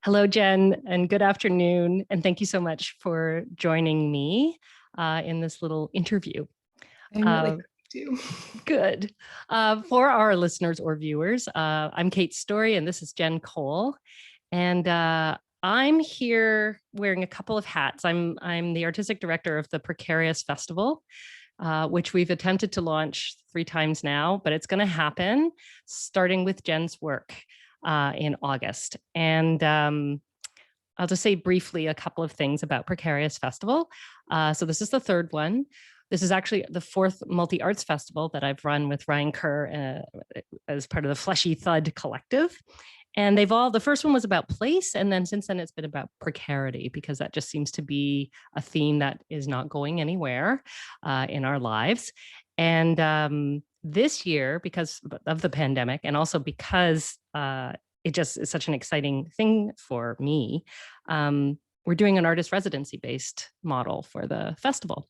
Hello, Jen, and good afternoon. And thank you so much for joining me in this little interview. I'm really happy to. Good. For our listeners or viewers, I'm Kate Story, and this is Jenn Cole. And I'm here wearing a couple of hats. I'm the artistic director of the Precarious Festival, which we've attempted to launch 3 times now, but it's going to happen starting with Jen's work in August. And I'll just say briefly a couple of things about Precarious Festival. So this is the 3rd one. This is actually the 4th multi-arts festival that I've run with Ryan Kerr as part of the Fleshy Thud Collective. And the first one was about place. And then since then it's been about precarity, because that just seems to be a theme that is not going anywhere in our lives. And this year, because of the pandemic, and also because it just is such an exciting thing for me, we're doing an artist residency based model for the festival.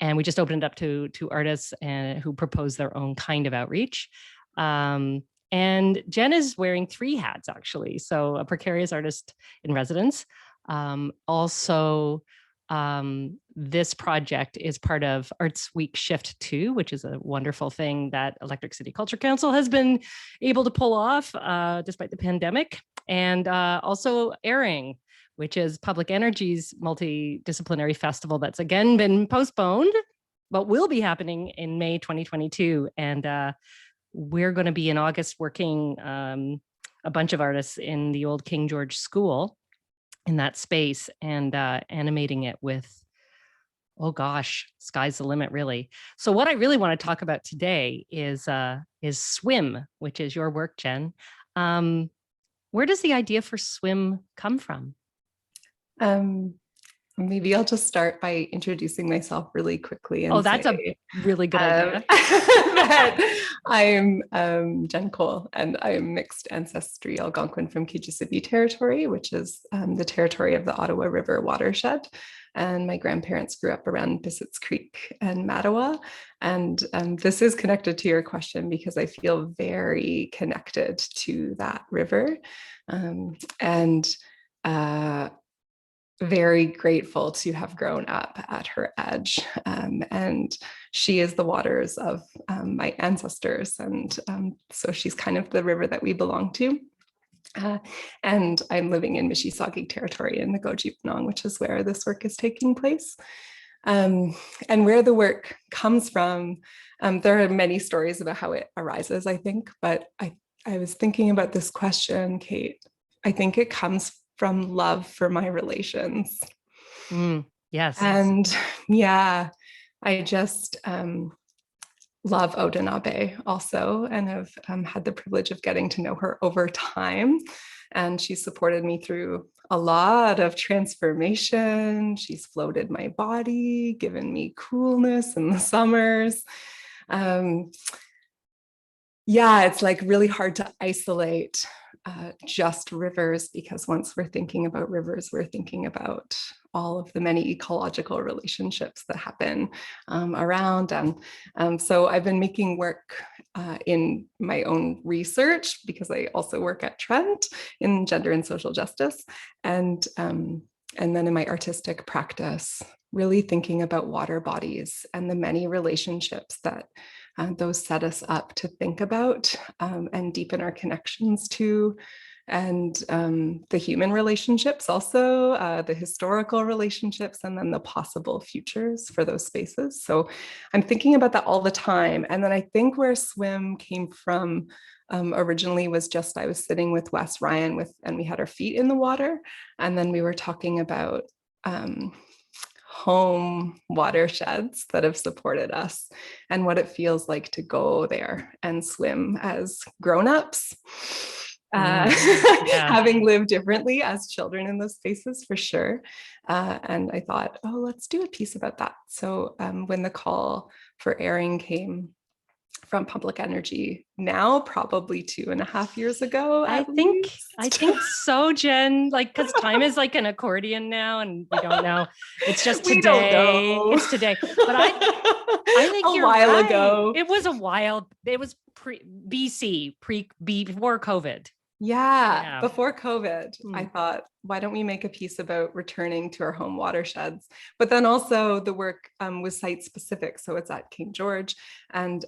And we just opened it up to artists who propose their own kind of outreach. And Jenn is wearing 3 hats, actually. So a precarious artist in residence. This project is part of Artsweek Shift2, which is a wonderful thing that Electric City Culture Council has been able to pull off despite the pandemic. And also Erring, which is Public Energy's multidisciplinary festival that's again been postponed, but will be happening in May 2022. And we're going to be in August working a bunch of artists in the old King George School in that space and animating it with, oh gosh, sky's the limit, really. So what I really want to talk about today is Swim, which is your work, Jenn. Where does the idea for Swim come from? Maybe I'll just start by introducing myself really quickly. And that's a really good idea. I'm Jenn Cole, and I'm mixed ancestry Algonquin from Kijisibi territory, which is the territory of the Ottawa River watershed. And my grandparents grew up around Bissett's Creek and Mattawa. And this is connected to your question because I feel very connected to that river. Very grateful to have grown up at her edge. And she is the waters of my ancestors. And so she's kind of the river that we belong to. And I'm living in Michi Saagig territory in the Goji, which is where this work is taking place. And where the work comes from, there are many stories about how it arises, I think, but I was thinking about this question, Kate. I think it comes from love for my relations. Yes. And yeah, I just love Odenabe also, and have had the privilege of getting to know her over time. And she supported me through a lot of transformation. She's floated my body, given me coolness in the summers. It's like really hard to isolate just rivers, because once we're thinking about rivers, we're thinking about all of the many ecological relationships that happen around. And so I've been making work in my own research, because I also work at Trent in gender and social justice. And then in my artistic practice, really thinking about water bodies and the many relationships that those set us up to think about and deepen our connections to, and the human relationships also, the historical relationships, and then the possible futures for those spaces. So I'm thinking about that all the time. And then I think where Swim came from originally was just, I was sitting with Wes Ryan and we had our feet in the water. And then we were talking about home watersheds that have supported us and what it feels like to go there and swim as grown-ups, having lived differently as children in those spaces, for sure. And I thought, let's do a piece about that. So when the call for Erring came from Public Energy, now probably 2.5 years ago. I think so, Jenn, because time is like an accordion now, and we don't know. It's just today. We don't know. It's today. But I think a while ago. It was a while. It was before COVID. Yeah, Yeah. before COVID, I thought, why don't we make a piece about returning to our home watersheds? But then also the work was site specific. So it's at King George. And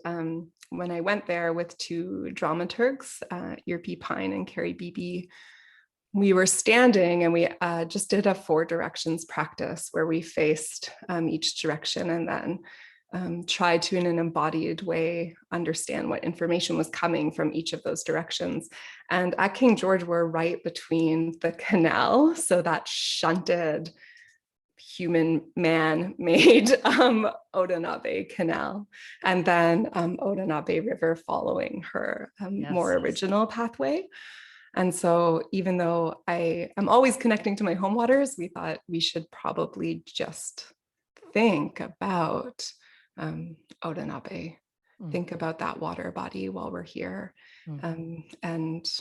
when I went there with two dramaturgs, Irpi Pine and Carrie Beebe, we were standing and we just did a 4 directions practice where we faced each direction and then tried to, in an embodied way, understand what information was coming from each of those directions. And at King George, we're right between the canal, so that shunted human man-made Odenabe canal, and then Odenabe River following her more original pathway. And so even though I am always connecting to my home waters, we thought we should probably just think about Odenabe, think about that water body while we're here, and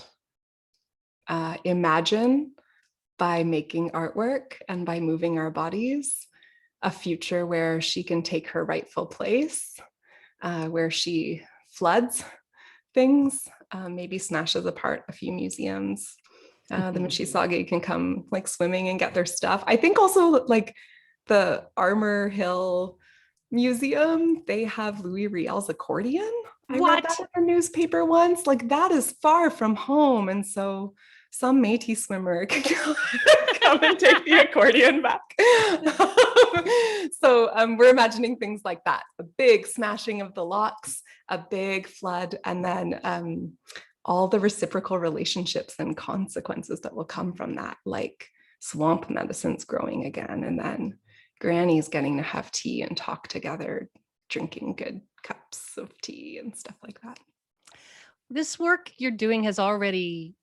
imagine, by making artwork and by moving our bodies, a future where she can take her rightful place, where she floods things, maybe smashes apart a few museums. The Michi Saagig can come like swimming and get their stuff. I think also like the Armor Hill Museum, they have Louis Riel's accordion. I read that in the newspaper once. Like, that is far from home. And so some Métis swimmer could come and take the accordion back. So we're imagining things like that, a big smashing of the locks, a big flood, and then all the reciprocal relationships and consequences that will come from that, like swamp medicines growing again, and then grannies getting to have tea and talk together, drinking good cups of tea and stuff like that. This work you're doing has already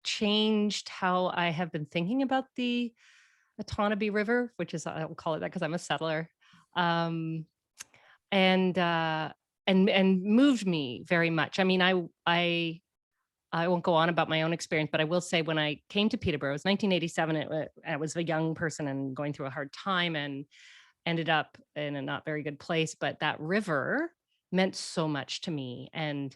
changed how I have been thinking about the Autonomy River, which is, I will call it that because I'm a settler, and moved me very much. I mean, I won't go on about my own experience, but I will say when I came to Peterborough, it was 1987. I was a young person and going through a hard time and ended up in a not very good place. But that river meant so much to me. And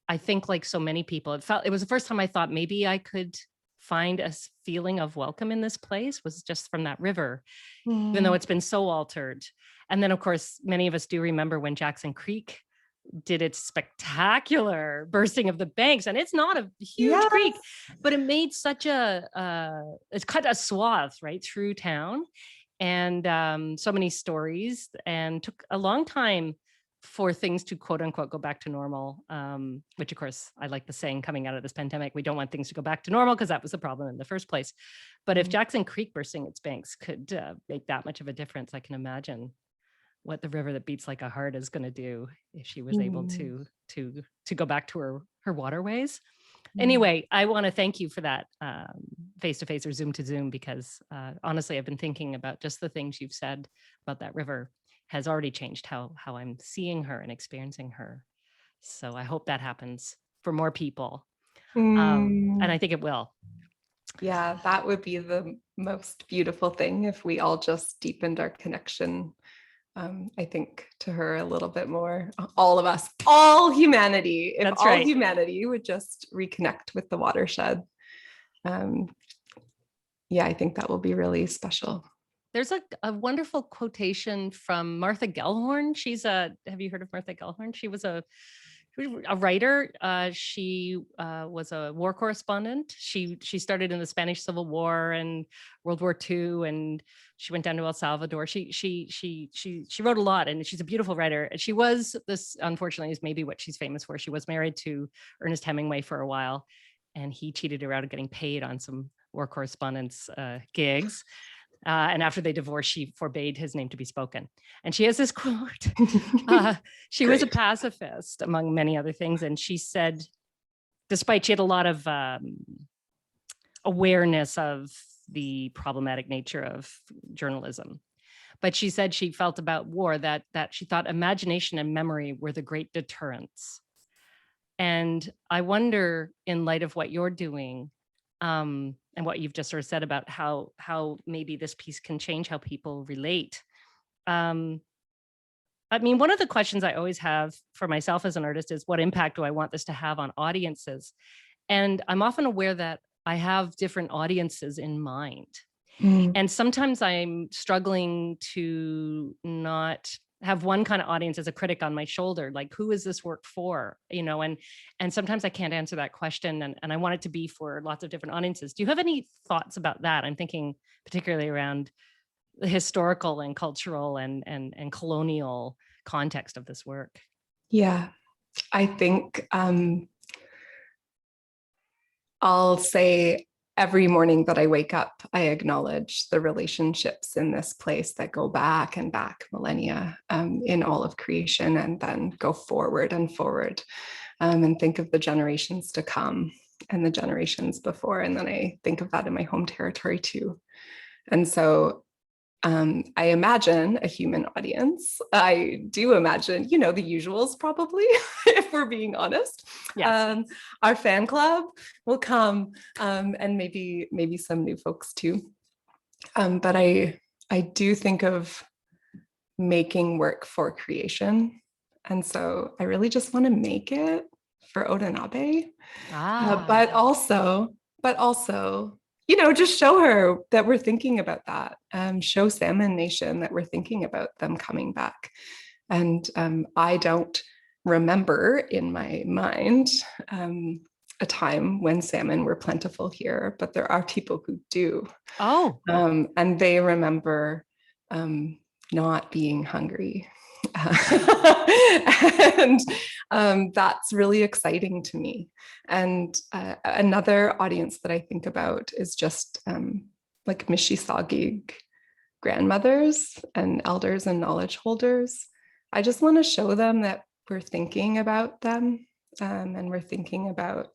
I think, like so many people, it was the first time I thought maybe I could find a feeling of welcome in this place, was just from that river, even though it's been so altered. And then, of course, many of us do remember when Jackson Creek did its spectacular bursting of the banks, and it's not a huge creek, but it made such it's cut a swath right through town, and so many stories, and took a long time for things to quote unquote go back to normal, which of course I like the saying coming out of this pandemic, we don't want things to go back to normal because that was the problem in the first place. But if Jackson Creek bursting its banks could make that much of a difference, I can imagine what the river that beats like a heart is going to do if she was able to go back to her waterways. Anyway, I want to thank you for that face-to-face or Zoom to Zoom, because honestly, I've been thinking about just the things you've said about that river has already changed how I'm seeing her and experiencing her. So I hope that happens for more people. And I think it will. Yeah, that would be the most beautiful thing if we all just deepened our connection, I think, to her a little bit more. All of us, all humanity, if all humanity would just reconnect with the watershed. Yeah, I think that will be really special. There's a wonderful quotation from Martha Gilhorn. Have you heard of Martha Gilhorn? She was a writer. She was a war correspondent. She started in the Spanish Civil War and World War II, and she went down to El Salvador. She wrote a lot, and she's a beautiful writer. And she was, this unfortunately is maybe what she's famous for, she was married to Ernest Hemingway for a while, and he cheated her out of getting paid on some war correspondence gigs. And after they divorced, she forbade his name to be spoken. And she has this quote. She was a pacifist, among many other things. And she said, despite she had a lot of awareness of the problematic nature of journalism, but she said she felt about war that she thought imagination and memory were the great deterrents. And I wonder, in light of what you're doing, and what you've just sort of said about how maybe this piece can change how people relate. I mean, one of the questions I always have for myself as an artist is, what impact do I want this to have on audiences? And I'm often aware that I have different audiences in mind. Mm. And sometimes I'm struggling to not have one kind of audience as a critic on my shoulder, like, who is this work for? And sometimes I can't answer that question, and I want it to be for lots of different audiences. Do you have any thoughts about that? I'm thinking particularly around the historical and cultural and colonial context of this work. Yeah, I think I'll say every morning that I wake up, I acknowledge the relationships in this place that go back and back millennia in all of creation, and then go forward and forward, and think of the generations to come and the generations before. And then I think of that in my home territory too. And so I imagine a human audience. I do imagine, the usuals probably, if we're being honest. Yes. Our fan club will come, and maybe some new folks too. But I do think of making work for creation. And so I really just want to make it for Odenabe, but also, just show her that we're thinking about that. Show Salmon Nation that we're thinking about them coming back. And I don't remember in my mind a time when salmon were plentiful here, but there are people who do. Oh. And they remember not being hungry. And that's really exciting to me. And another audience that I think about is just like Michi Saagig grandmothers and elders and knowledge holders. I just want to show them that we're thinking about them, and we're thinking about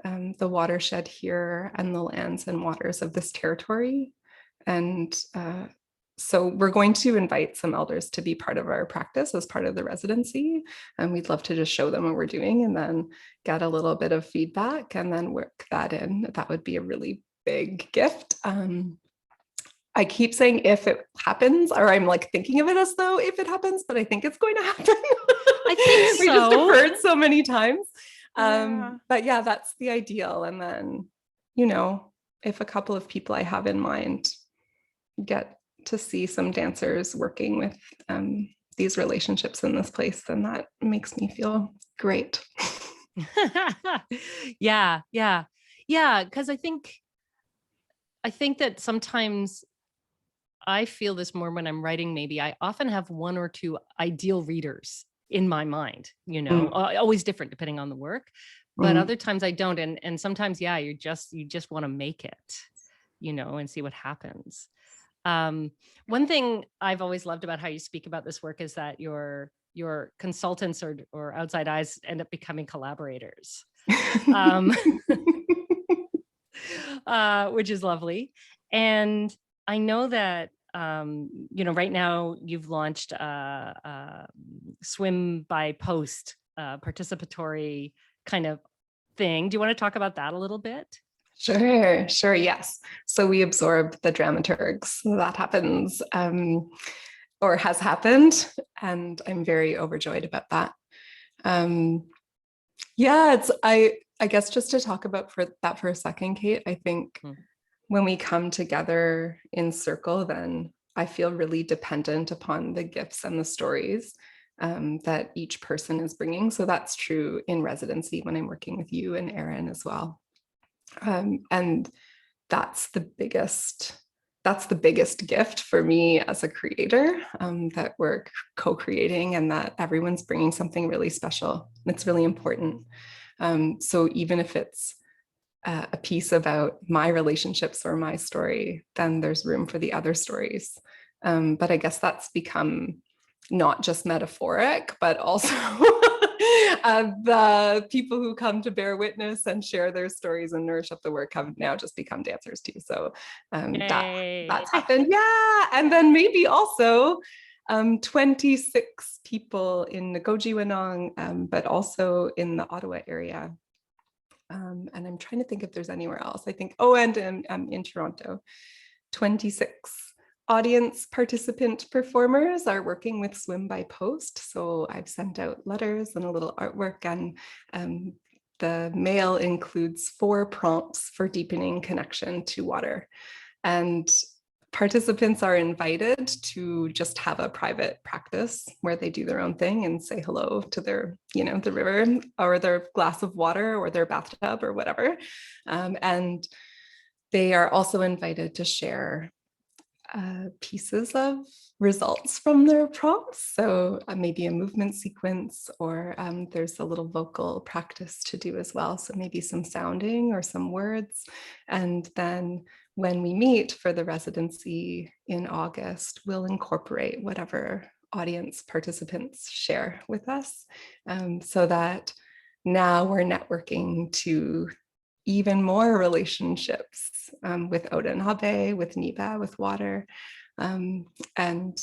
the watershed here and the lands and waters of this territory. And so we're going to invite some elders to be part of our practice as part of the residency. And we'd love to just show them what we're doing and then get a little bit of feedback and then work that in. That would be a really big gift. I keep saying if it happens, or I'm like thinking of it as though if it happens, but I think it's going to happen. I think so. We just have heard so many times. Yeah. But yeah, that's the ideal. And then, if a couple of people I have in mind get to see some dancers working with these relationships in this place, then that makes me feel great. Yeah. Because I think that sometimes I feel this more when I'm writing. Maybe I often have one or two ideal readers in my mind, always different depending on the work, but other times I don't. And sometimes, you just want to make it, and see what happens. One thing I've always loved about how you speak about this work is that your consultants or outside eyes end up becoming collaborators, which is lovely. And I know that, right now you've launched swim by post, participatory kind of thing. Do you want to talk about that a little bit? Sure. Yes. So we absorb the dramaturgs. So that happens, or has happened. And I'm very overjoyed about that. I guess just to talk about for a second, Kate, I think when we come together in circle, then I feel really dependent upon the gifts and the stories that each person is bringing. So that's true in residency when I'm working with you and Erring as well. And that's the biggest gift for me as a creator, that we're co-creating and that everyone's bringing something really special. It's really important. So even if it's a piece about my relationships or my story, then there's room for the other stories. But I guess that's become not just metaphoric, but also the people who come to bear witness and share their stories and nourish up the work have now just become dancers too. So that's happened. Yeah. And then maybe also 26 people in Nogoji-Winong, but also in the Ottawa area. And I'm trying to think if there's anywhere else. I think, and in Toronto, 26 audience participant performers are working with Swim by Post. So I've sent out letters and a little artwork, and the mail includes 4 prompts for deepening connection to water. And participants are invited to just have a private practice where they do their own thing and say hello to their, the river or their glass of water or their bathtub or whatever. And they are also invited to share pieces of results from their prompts. So maybe a movement sequence, or there's a little vocal practice to do as well. So maybe some sounding or some words. And then when we meet for the residency in August, we'll incorporate whatever audience participants share with us, so that now we're networking to even more relationships with Odenabe, with Niba, with water. And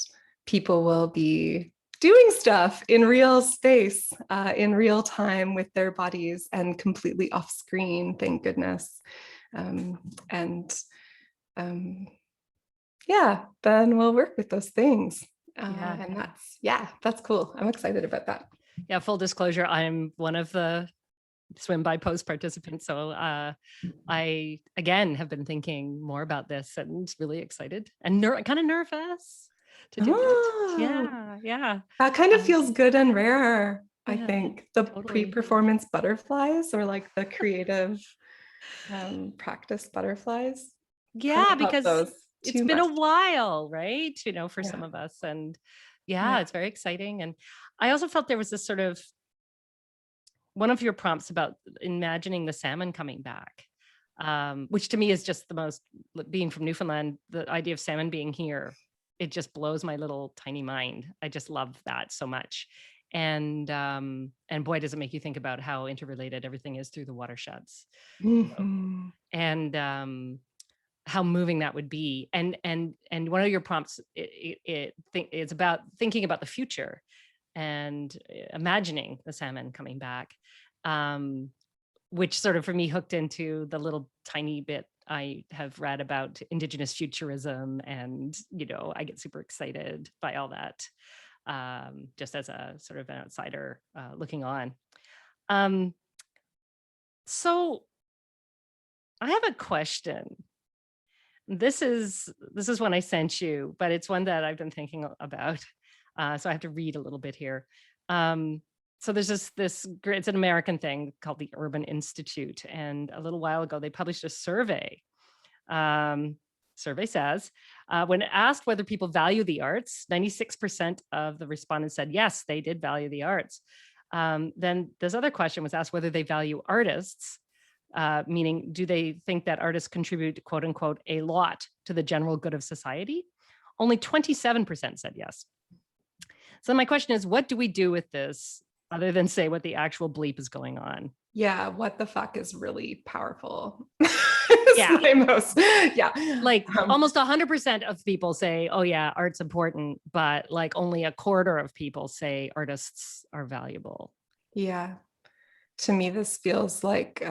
people will be doing stuff in real space, in real time with their bodies and completely off screen, thank goodness. Yeah, then we'll work with those things. And that's cool. I'm excited about that. Yeah, full disclosure, I'm one of the swim by post participants. So I, again, have been thinking more about this and really excited and kind of nervous to do it. Yeah. That kind of feels good and rare, I yeah, think. The totally. pre-performance butterflies, or like the creative practice butterflies. Yeah, because it's been much. a while, right? For some of us. And it's very exciting. And I also felt there was this sort of one of your prompts about imagining the salmon coming back, which to me is just the most, being from Newfoundland, the idea of salmon being here, it just blows my little tiny mind. I just love that so much. And boy, does it make you think about how interrelated everything is through the watersheds. Mm-hmm. And how moving that would be. And one of your prompts, it's about thinking about the future and imagining the salmon coming back, which sort of for me hooked into the little tiny bit I have read about Indigenous futurism. And, I get super excited by all that, just as a sort of an outsider looking on. So I have a question. This is one I sent you, but it's one that I've been thinking about. So I have to read a little bit here. So there's it's an American thing called the Urban Institute. And a little while ago, they published a survey. Survey says, when asked whether people value the arts, 96% of the respondents said, yes, they did value the arts. Then this other question was asked whether they value artists, meaning do they think that artists contribute, quote unquote, a lot to the general good of society? Only 27% said yes. So my question is, what do we do with this other than say what the actual bleep is going on? Yeah, what the fuck is really powerful. Like almost 100% of people say, oh yeah, art's important, but like only a quarter of people say artists are valuable. Yeah. To me, this feels like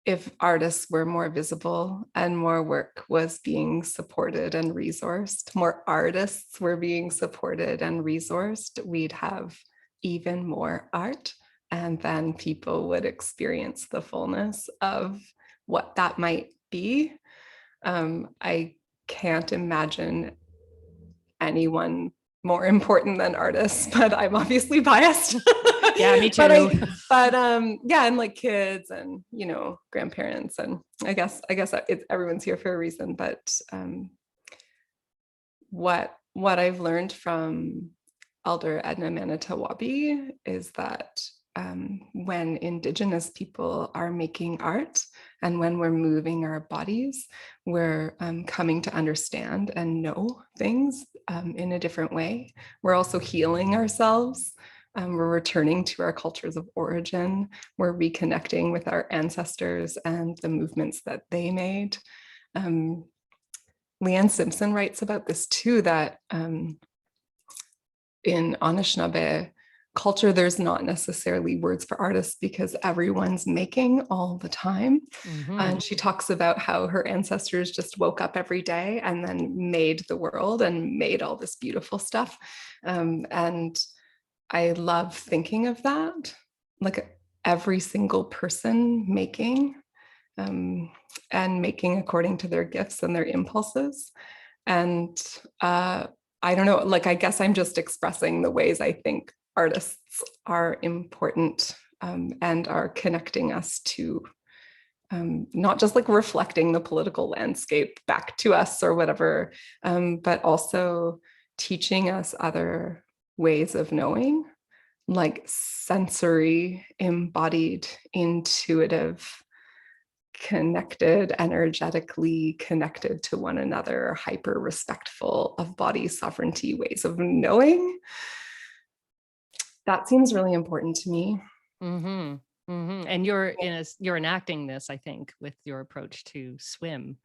if artists were more visible and more work was being supported and resourced, more artists were being supported and resourced, we'd have even more art. And then people would experience the fullness of what that might be. I can't imagine anyone more important than artists, but I'm obviously biased. Yeah, me too. but and like kids and grandparents, and I guess everyone's here for a reason. But what I've learned from Elder Edna Manitowabi is that when Indigenous people are making art and when we're moving our bodies, we're coming to understand and know things in a different way. We're also healing ourselves. We're returning to our cultures of origin. We're reconnecting with our ancestors and the movements that they made. Leanne Simpson writes about this too, that in Anishinaabe culture, there's not necessarily words for artists because everyone's making all the time. Mm-hmm. And she talks about how her ancestors just woke up every day and then made the world and made all this beautiful stuff. And I love thinking of that, like every single person making, and making according to their gifts and their impulses. And I don't know, like, I guess I'm just expressing the ways I think artists are important, and are connecting us to, not just like reflecting the political landscape back to us or whatever, but also teaching us other ways of knowing, like sensory, embodied, intuitive, connected, energetically connected to one another, hyper respectful of body sovereignty ways of knowing. That seems really important to me. Mm-hmm. Mm-hmm. And you're enacting this, I think, with your approach to swim.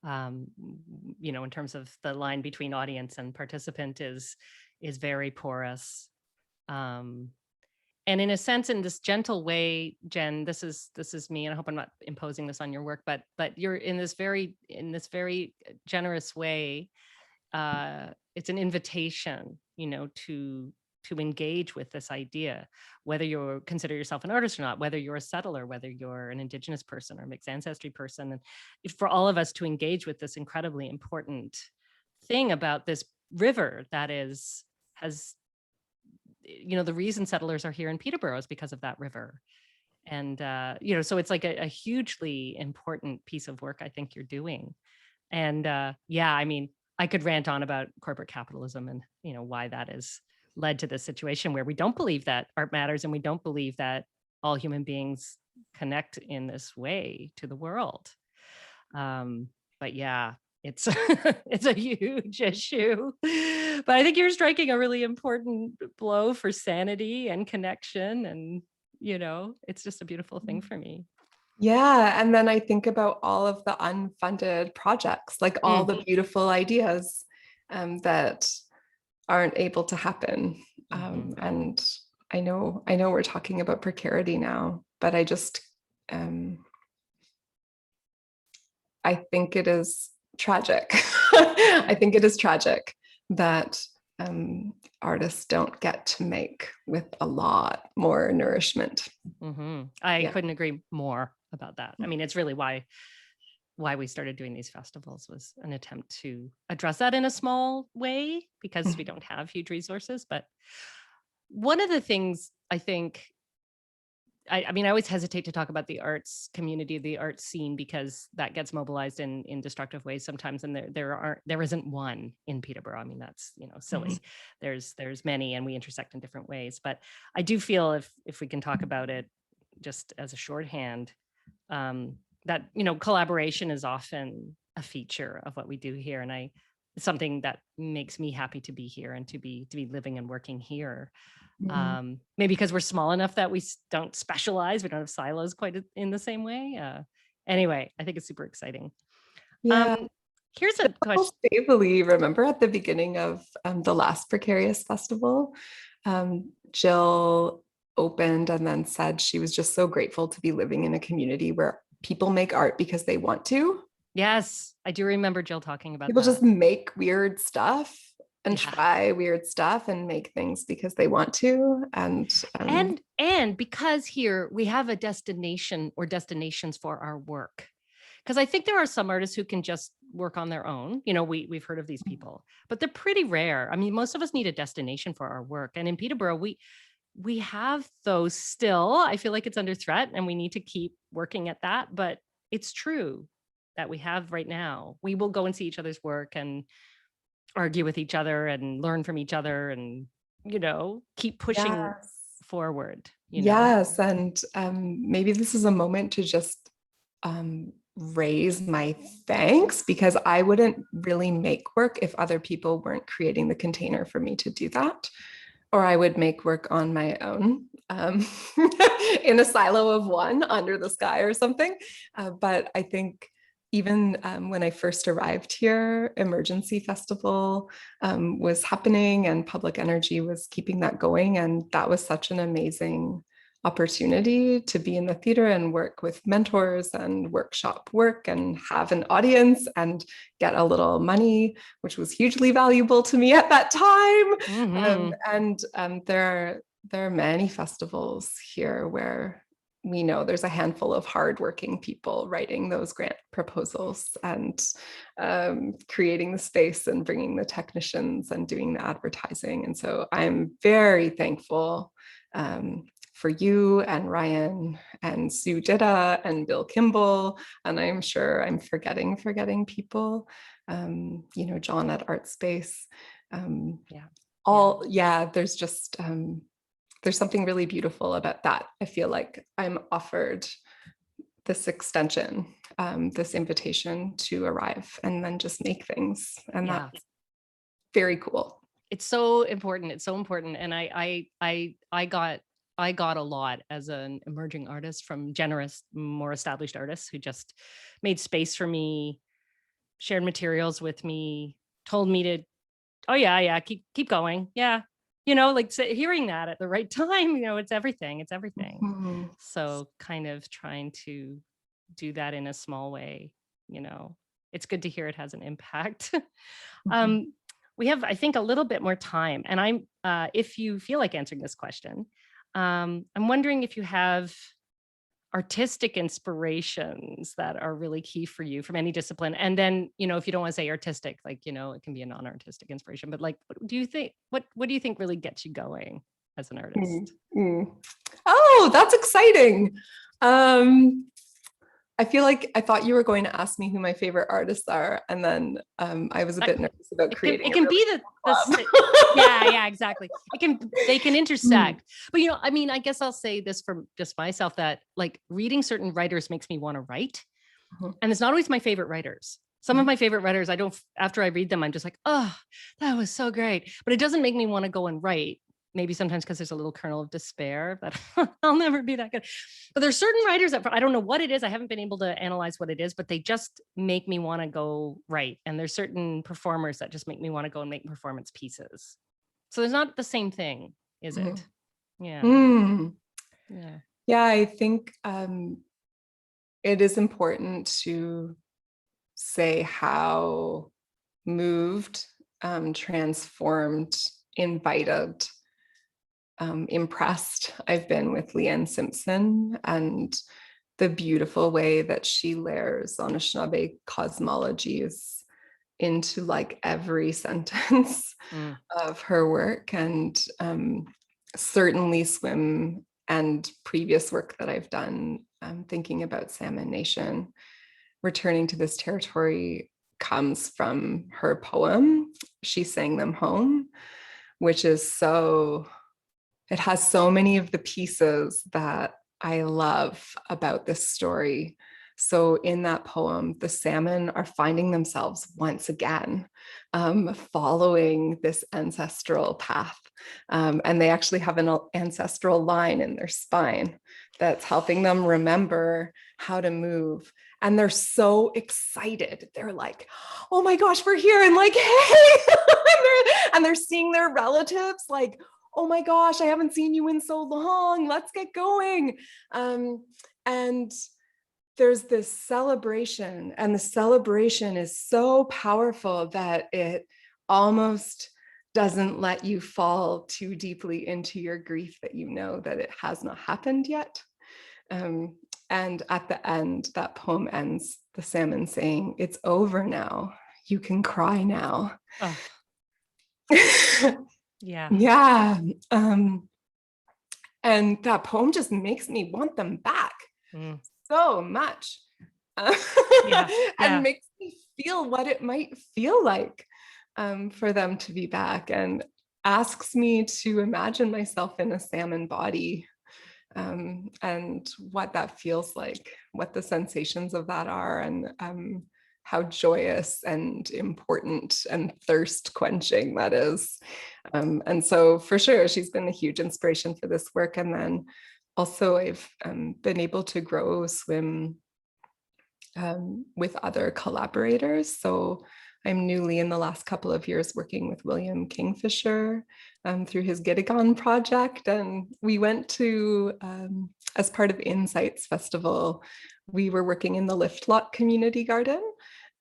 In terms of the line between audience and participant is very porous. And in a sense, in this gentle way, Jenn, this is me, and I hope I'm not imposing this on your work, but you're in this very generous way. It's an invitation, to engage with this idea, whether you consider yourself an artist or not, whether you're a settler, whether you're an Indigenous person or mixed ancestry person, and for all of us to engage with this incredibly important thing about this river that has the reason settlers are here in Peterborough is because of that river. And, so it's like a hugely important piece of work I think you're doing. And I mean, I could rant on about corporate capitalism and, why that has led to this situation where we don't believe that art matters and we don't believe that all human beings connect in this way to the world. But yeah, it's it's a huge issue. But I think you're striking a really important blow for sanity and connection, and it's just a beautiful thing for me. Yeah. And then I think about all of the unfunded projects, like all the beautiful ideas, that aren't able to happen. And I know we're talking about precarity now, but I just, I think it is tragic. I think it is tragic that, artists don't get to make with a lot more nourishment. I couldn't agree more about that. I mean, it's really why we started doing these festivals, was an attempt to address that in a small way, because we don't have huge resources. But one of the things I think, I mean, I always hesitate to talk about the arts community, the arts scene, because that gets mobilized in destructive ways sometimes, and there isn't one in Peterborough. I mean, that's silly. There's many, and we intersect in different ways. But I do feel, if we can talk about it just as a shorthand, that collaboration is often a feature of what we do here, and it's something that makes me happy to be here and to be living and working here. Maybe because we're small enough that we don't specialize, we don't have silos quite in the same way. Anyway, I think it's super exciting. Yeah. Here's a question. Stably, remember at the beginning of, the last Precarious Festival, Jill opened and then said she was just so grateful to be living in a community where people make art because they want to. Yes, I do remember Jill talking about people that. just make weird stuff and try weird stuff and make things because they want to. And because here we have a destination or destinations for our work. Because I think there are some artists who can just work on their own. We've heard of these people, but they're pretty rare. I mean, most of us need a destination for our work. And in Peterborough, we have those still. I feel like it's under threat and we need to keep working at that. But it's true that we have right now. We will go and see each other's work and argue with each other and learn from each other and, keep pushing forward. Yes. And maybe this is a moment to just raise my thanks, because I wouldn't really make work if other people weren't creating the container for me to do that. Or I would make work on my own, in a silo of one under the sky or something. But I think even when I first arrived here, Emergency Festival was happening and Public Energy was keeping that going. And that was such an amazing opportunity to be in the theater and work with mentors and workshop work and have an audience and get a little money, which was hugely valuable to me at that time. There are many festivals here where we know there's a handful of hardworking people writing those grant proposals and creating the space and bringing the technicians and doing the advertising. And so I'm very thankful for you and Ryan and Sue Jitta and Bill Kimball. And I'm sure I'm forgetting people, John at Artspace. There's just, there's something really beautiful about that. I feel like I'm offered this extension, this invitation to arrive and then just make things. And that's very cool. It's so important. It's so important. And I got a lot as an emerging artist from generous, more established artists who just made space for me, shared materials with me, told me to, keep going. Yeah. Like hearing that at the right time, it's everything. It's everything. Mm-hmm. So kind of trying to do that in a small way, it's good to hear it has an impact. Mm-hmm. We have, I think, a little bit more time. And I'm, if you feel like answering this question, I'm wondering if you have artistic inspirations that are really key for you from any discipline. And then, if you don't want to say artistic, like, it can be a non-artistic inspiration, but like, what do you think really gets you going as an artist? Mm-hmm. Oh, that's exciting. I feel like I thought you were going to ask me who my favorite artists are, and then I was a bit nervous about creating. It can be yeah, exactly. They can intersect. But I guess I'll say this for just myself, that like reading certain writers makes me want to write, and it's not always my favorite writers. Some of my favorite writers, after I read them, I'm just like, oh, that was so great. But it doesn't make me want to go and write. Maybe sometimes because there's a little kernel of despair that I'll never be that good. But there's certain writers that I don't know what it is. I haven't been able to analyze what it is, but they just make me want to go write. And there's certain performers that just make me want to go and make performance pieces. So there's not the same thing, is it? Yeah. Yeah, I think it is important to say how moved, transformed, invited, impressed I've been with Leanne Simpson and the beautiful way that she layers Anishinaabe cosmologies into like every sentence of her work. And certainly swim and previous work that I've done, thinking about Salmon Nation, returning to this territory, comes from her poem, She Sang Them Home, which is it has so many of the pieces that I love about this story. So in that poem, the salmon are finding themselves once again, following this ancestral path. And they actually have an ancestral line in their spine that's helping them remember how to move. And they're so excited. They're like, oh my gosh, we're here. And like, hey, and they're seeing their relatives like, oh my gosh, I haven't seen you in so long. Let's get going. And there's this celebration, and the celebration is so powerful that it almost doesn't let you fall too deeply into your grief that you know that it has not happened yet. And at the end, that poem ends, the salmon saying, "It's over now. You can cry now." Oh. Yeah. Yeah. And that poem just makes me want them back so much. And makes me feel what it might feel like for them to be back, and asks me to imagine myself in a salmon body, and what that feels like, what the sensations of that are, and how joyous and important and thirst quenching that is. And so for sure, she's been a huge inspiration for this work. And then also I've been able to grow swim with other collaborators. So I'm newly in the last couple of years working with William Kingfisher through his Gilhorn project. And we went to, as part of Insights Festival, we were working in the Lift Lot Community Garden.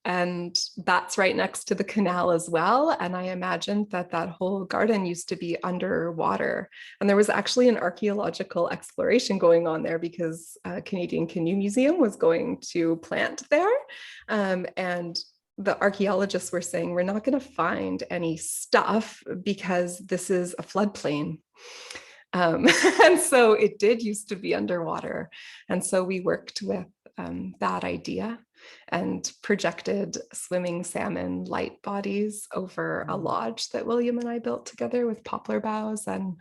And that's right next to the canal as well. And I imagined that that whole garden used to be underwater. And there was actually an archaeological exploration going on there because Canadian Canoe Museum was going to plant there. And the archaeologists were saying, we're not going to find any stuff because this is a floodplain. And so it did used to be underwater. And so we worked with that idea and projected swimming salmon light bodies over a lodge that William and I built together with poplar boughs. And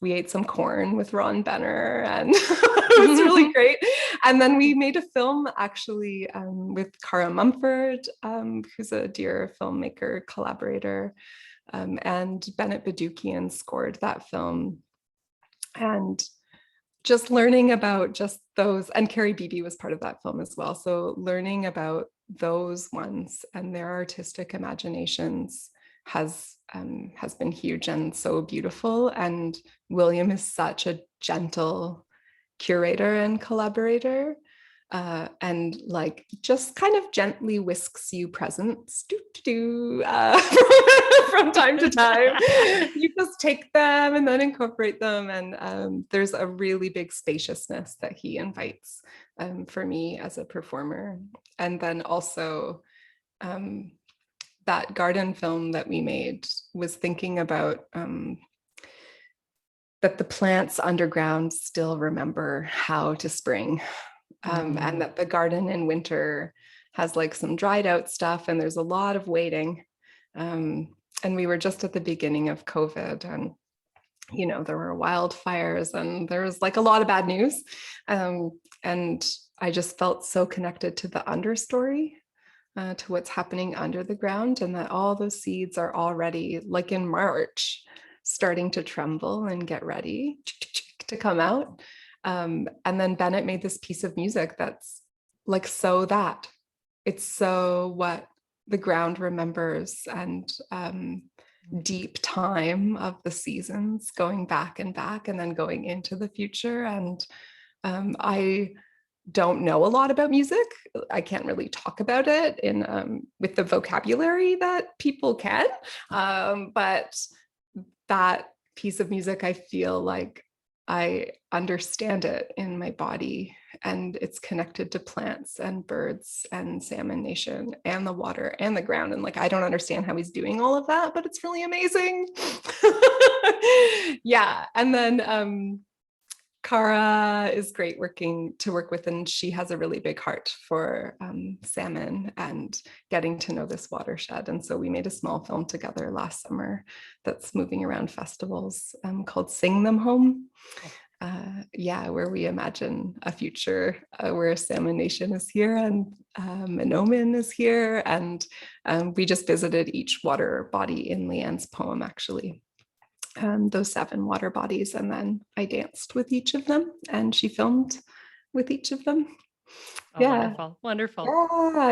we ate some corn with Ron Benner, and it was really great. And then we made a film actually with Cara Mumford, who's a dear filmmaker collaborator, and Bennett Badukian scored that film. And just learning about just those, and Carrie Beebe was part of that film as well. So learning about those ones and their artistic imaginations has been huge and so beautiful. And William is such a gentle curator and collaborator, and like just kind of gently whisks you presents from time to time. You just take them and then incorporate them. And there's a really big spaciousness that he invites for me as a performer. And then also that garden film that we made was thinking about that the plants underground still remember how to spring. And that the garden in winter has like some dried out stuff and there's a lot of waiting. And we were just at the beginning of COVID, and you know, there were wildfires and there was like a lot of bad news. And I just felt so connected to the understory, to what's happening under the ground, and that all those seeds are already like in March starting to tremble and get ready to come out. And then Bennett made this piece of music that's like, so that it's so what the ground remembers, and deep time of the seasons going back and back and then going into the future. And I don't know a lot about music. I can't really talk about it in with the vocabulary that people can. But that piece of music, I feel like I understand it in my body, and it's connected to plants and birds and Salmon Nation and the water and the ground. And like, I don't understand how he's doing all of that, but it's really amazing. Yeah. And then Cara is great to work with, and she has a really big heart for salmon and getting to know this watershed. And so we made a small film together last summer that's moving around festivals called Sing Them Home. Yeah, where we imagine a future where Salmon Nation is here and Odenabe is here. And we just visited each water body in Leanne's poem, actually. Those 7 water bodies, and then I danced with each of them, and she filmed with each of them. Oh, Yeah, wonderful.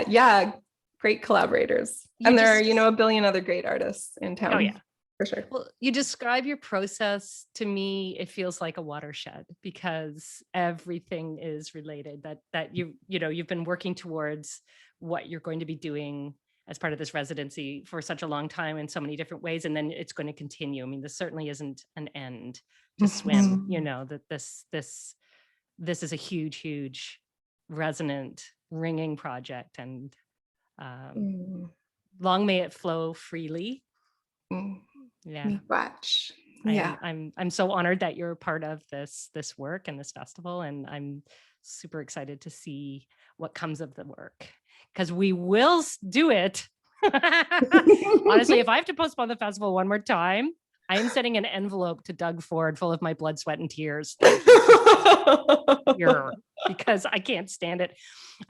yeah, great collaborators. And there are, you know, a billion other great artists in town. Oh yeah, for sure. Well, you describe your process to me, it feels like a watershed because everything is related, that you've been working towards what you're going to be doing as part of this residency for such a long time in so many different ways, and then it's going to continue. I mean, this certainly isn't an end to swim, you know, that this is a huge resonant ringing project, and long may it flow freely. Yeah. Watch. Yeah. I'm so honored that you're a part of this work and this festival, and I'm super excited to see what comes of the work, because we will do it. Honestly, if I have to postpone the festival one more time, I am sending an envelope to Doug Ford full of my blood, sweat, and tears. Because I can't stand it.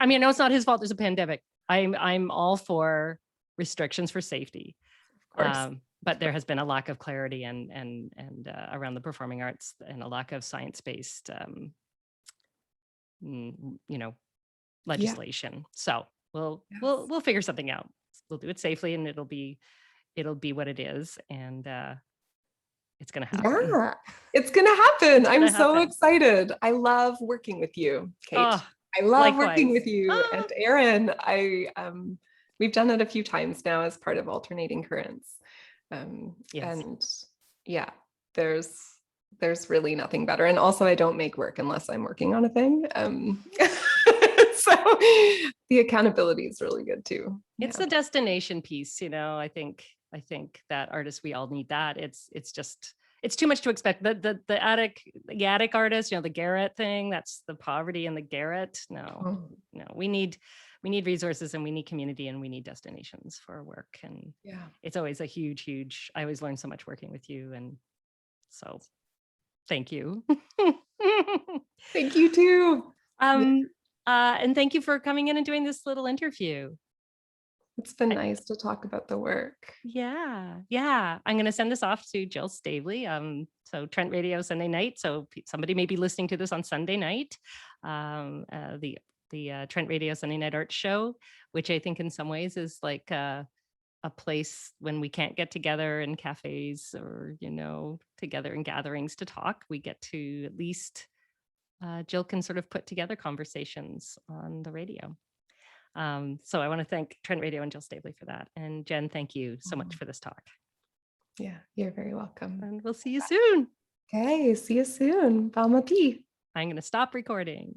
I mean, I know it's not his fault. There's a pandemic. I'm all for restrictions for safety. Of course. But there has been a lack of clarity and around the performing arts, and a lack of science-based, legislation. Yeah. So we'll figure something out. We'll do it safely, and it'll be what it is, and it's gonna happen. Yeah, it's gonna happen. I'm so happen. excited. I love working with you, Kate. Oh, I love working likewise. with you and Erin. We've done it a few times now as part of Alternating Currents. Yes. And yeah, there's really nothing better. And also I don't make work unless I'm working on a thing. So the accountability is really good too. It's the destination piece, you know. I think that artists, we all need that. It's just, it's too much to expect. The attic artist, you know, the garret thing, that's the poverty in the garret. No, we need resources, and we need community, and we need destinations for our work. And yeah, it's always a huge, I always learn so much working with you. And so thank you. Thank you too. And thank you for coming in and doing this little interview. It's been nice to talk about the work. Yeah. I'm going to send this off to Jill Stavely. So Trent Radio Sunday night. So somebody may be listening to this on Sunday night. The Trent Radio Sunday Night Art Show, which I think in some ways is like a place when we can't get together in cafes or, you know, together in gatherings to talk. We get to at least Jill can sort of put together conversations on the radio. So I want to thank Trent Radio and Jill Stavely for that. And Jen, thank you so much for this talk. Yeah, you're very welcome. And we'll see you soon. Okay, see you soon. Valmapi. I'm going to stop recording.